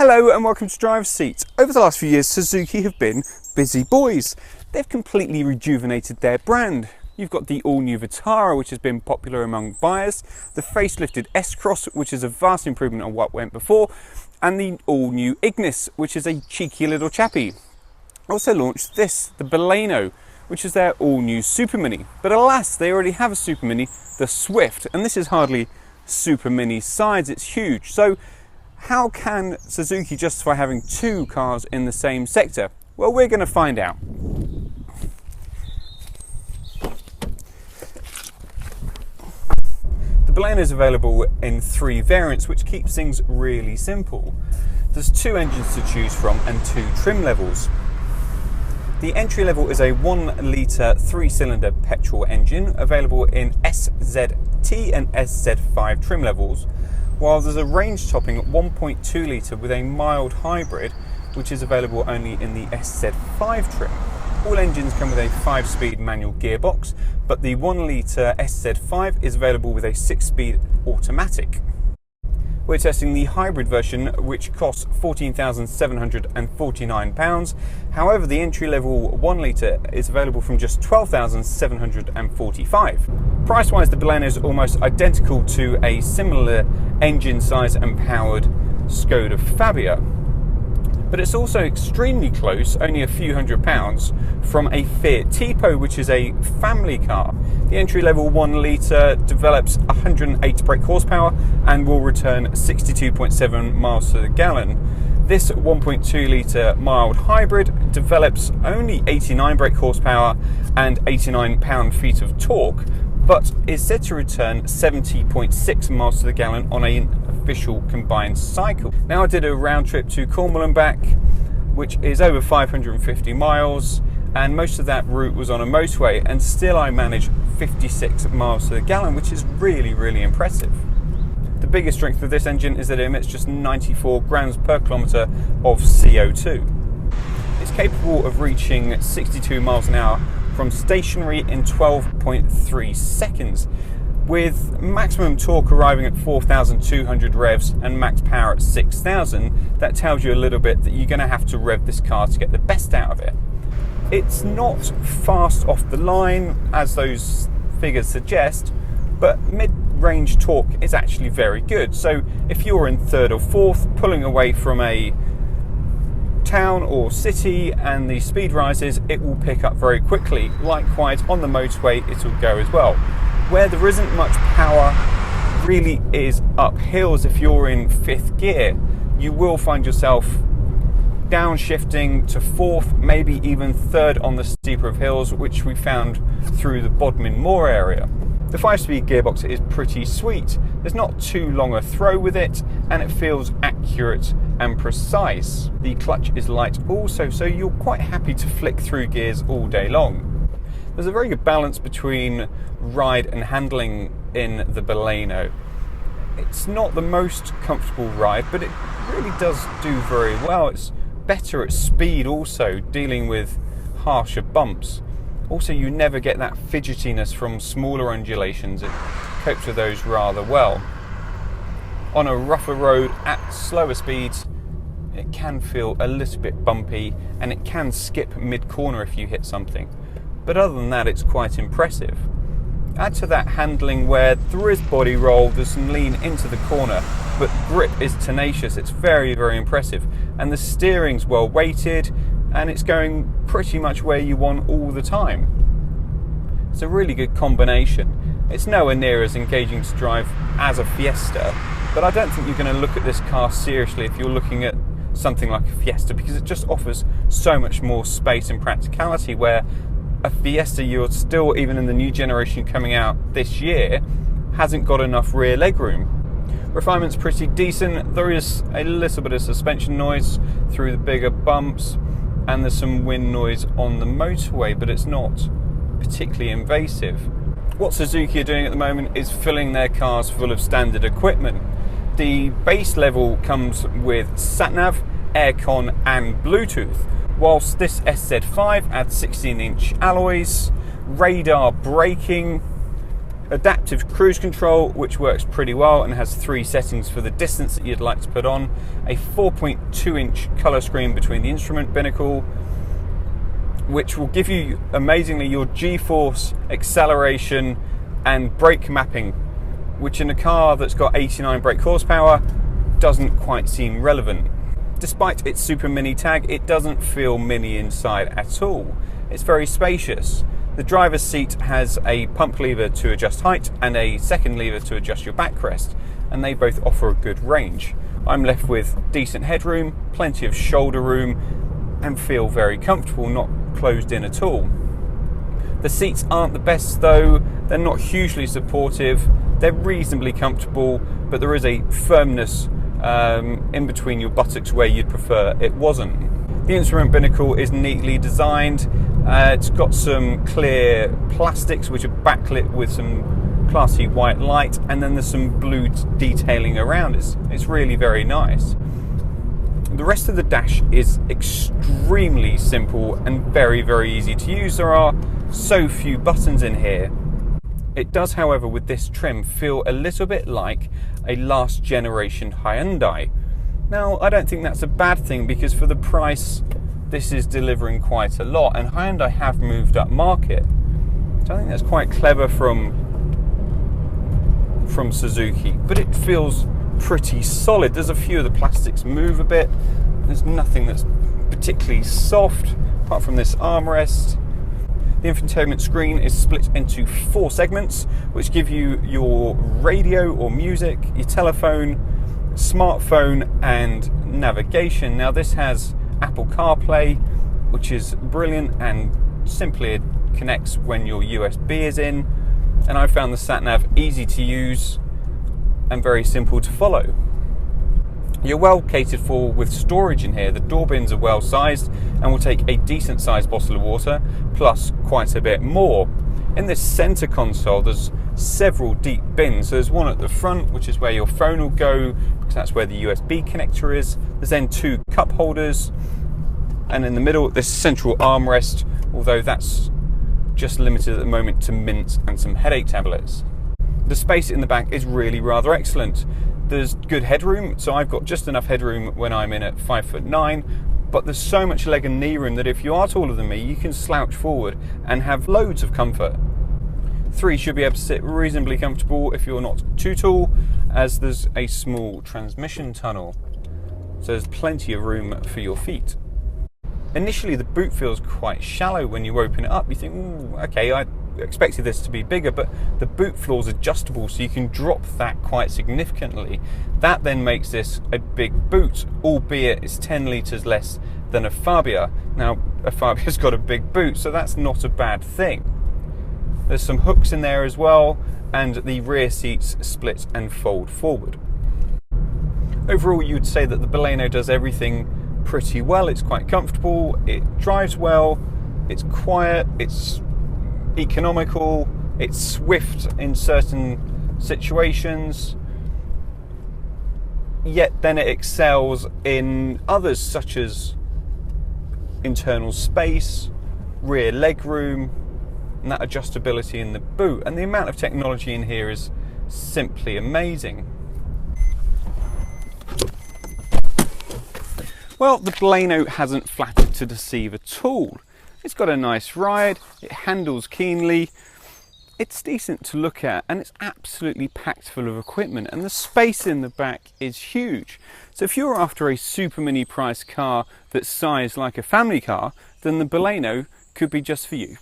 Hello and welcome to Driver's Seat. Over the last few years, Suzuki have been busy boys. They've completely rejuvenated their brand. You've got the all-new Vitara, which has been popular among buyers, the facelifted S-Cross, which is a vast improvement on what went before, and the all-new Ignis, which is a cheeky little chappy. Also launched this, the Baleno, which is their all-new Supermini. But alas, they already have a Supermini, the Swift, and this is hardly Supermini size, it's huge. So how can Suzuki justify having two cars in the same sector? Well, we're going to find out. The Baleno is available in three variants, which keeps things really simple. There's two engines to choose from and two trim levels. The entry level is a 1 litre 3-cylinder petrol engine available in SZT and SZ5 trim levels, while there's a range-topping 1.2 litre with a mild hybrid, which is available only in the SZ5 trim. All engines come with a 5-speed manual gearbox, but the 1 litre SZ5 is available with a 6-speed automatic. We're testing the hybrid version, which costs £14,749. However, the entry-level 1 litre is available from just £12,745. Price-wise, the Baleno is almost identical to a similar engine size and powered Skoda Fabia. But it's also extremely close, only a few £100s, from a Fiat Tipo, which is a family car. The entry-level 1 litre develops 108 brake horsepower and will return 62.7 miles to the gallon. This 1.2 litre mild hybrid develops only 89 brake horsepower and 89 pound-feet of torque, but is said to return 70.6 miles to the gallon on an official combined cycle. Now, I did a round trip to Cornwall and back, which is over 550 miles, and most of that route was on a motorway, and still I managed 56 miles to the gallon, which is really impressive. The biggest strength of this engine is that it emits just 94 grams per kilometre of CO2. It's capable of reaching 62 miles an hour from stationary in 12.3 seconds, with maximum torque arriving at 4,200 revs and max power at 6,000. That tells you a little bit that you're going to have to rev this car to get the best out of it. It's not fast off the line, as those figures suggest, but mid-range torque is actually very good. So if you're in third or fourth, pulling away from a town or city and the speed rises, it will pick up very quickly. Likewise, on the motorway, it will go as well. Where there isn't much power really is up hills. If you're in fifth gear, you will find yourself downshifting to fourth, maybe even third on the steeper of hills, which we found through the Bodmin Moor area. The 5-speed gearbox is pretty sweet. There's not too long a throw with it, and it feels accurate and precise. The clutch is light also, so you're quite happy to flick through gears all day long. There's a very good balance between ride and handling in the Baleno. It's not the most comfortable ride, but it really does do very well. It's better at speed also, dealing with harsher bumps. Also, you never get that fidgetiness from smaller undulations. It copes with those rather well. On a rougher road at slower speeds, it can feel a little bit bumpy, and it can skip mid-corner if you hit something. But other than that, it's quite impressive. Add to that handling where there is body roll, there's some lean into the corner, but grip is tenacious. It's very impressive. And the steering's well weighted, and it's going pretty much where you want all the time. It's a really good combination. It's nowhere near as engaging to drive as a Fiesta, but I don't think you're going to look at this car seriously if you're looking at something like a Fiesta, because it just offers so much more space and practicality, where a Fiesta, you're still, even in the new generation coming out this year, hasn't got enough rear legroom. Refinement's pretty decent. There is a little bit of suspension noise through the bigger bumps, and there's some wind noise on the motorway, but it's not particularly invasive. What Suzuki are doing at the moment is filling their cars full of standard equipment. The base level comes with Sat-Nav, aircon and Bluetooth, whilst this SZ5 adds 16-inch alloys, radar braking, adaptive cruise control, which works pretty well and has 3 settings for the distance that you'd like to put on, a 4.2-inch colour screen between the instrument binnacle, which will give you, amazingly, your G-force, acceleration and brake mapping, which in a car that's got 89 brake horsepower doesn't quite seem relevant. Despite its Supermini tag, it doesn't feel mini inside at all. It's very spacious. The driver's seat has a pump lever to adjust height and a second lever to adjust your backrest, and they both offer a good range. I'm left with decent headroom, plenty of shoulder room, and feel very comfortable, not closed in at all. The seats aren't the best though, they're not hugely supportive, they're reasonably comfortable, but there is a firmness in between your buttocks where you'd prefer it wasn't. The instrument binnacle is neatly designed. It's got some clear plastics which are backlit with some classy white light, and then there's some blue detailing around. It's really very nice. The rest of the dash is extremely simple and very, very easy to use. There are so few buttons in here. It does, however, with this trim feel a little bit like a last generation Hyundai. Now, I don't think that's a bad thing, because for the price this is delivering quite a lot, and Hyundai have moved up market. So I think that's quite clever from Suzuki, but it feels pretty solid. There's a few of the plastics move a bit. There's nothing that's particularly soft apart from this armrest. The infotainment screen is split into 4 segments, which give you your radio or music, your telephone, smartphone and navigation. Now this has Apple CarPlay, which is brilliant and simply connects when your USB is in, and I found the Sat-Nav easy to use and very simple to follow. You're well catered for with storage in here. The door bins are well sized and will take a decent sized bottle of water, plus quite a bit more. In this center console there's several deep bins. So there's one at the front, which is where your phone will go, because that's where the USB connector is. There's then 2 cup holders, and in the middle this central armrest, although that's just limited at the moment to mints and some headache tablets. The space in the back is really rather excellent. There's good headroom, so I've got just enough headroom when I'm in at 5'9", but there's so much leg and knee room that if you are taller than me, you can slouch forward and have loads of comfort. 3 should be able to sit reasonably comfortable if you're not too tall, as there's a small transmission tunnel, so there's plenty of room for your feet. Initially the boot feels quite shallow when you open it up. You think, ooh, okay, I expected this to be bigger, but the boot floor is adjustable, so you can drop that quite significantly. That then makes this a big boot, albeit it's 10 litres less than a Fabia. Now, a Fabia's got a big boot, so that's not a bad thing. There's some hooks in there as well, and the rear seats split and fold forward. Overall, you'd say that the Baleno does everything pretty well. It's quite comfortable, it drives well, it's quiet, it's economical, it's swift in certain situations, yet then it excels in others, such as internal space, rear legroom, and that adjustability in the boot. And the amount of technology in here is simply amazing. Well, the Baleno hasn't flattered to deceive at all. It's got a nice ride, it handles keenly, it's decent to look at, and it's absolutely packed full of equipment, and the space in the back is huge. So if you're after a super mini price car that's sized like a family car, then the Baleno could be just for you.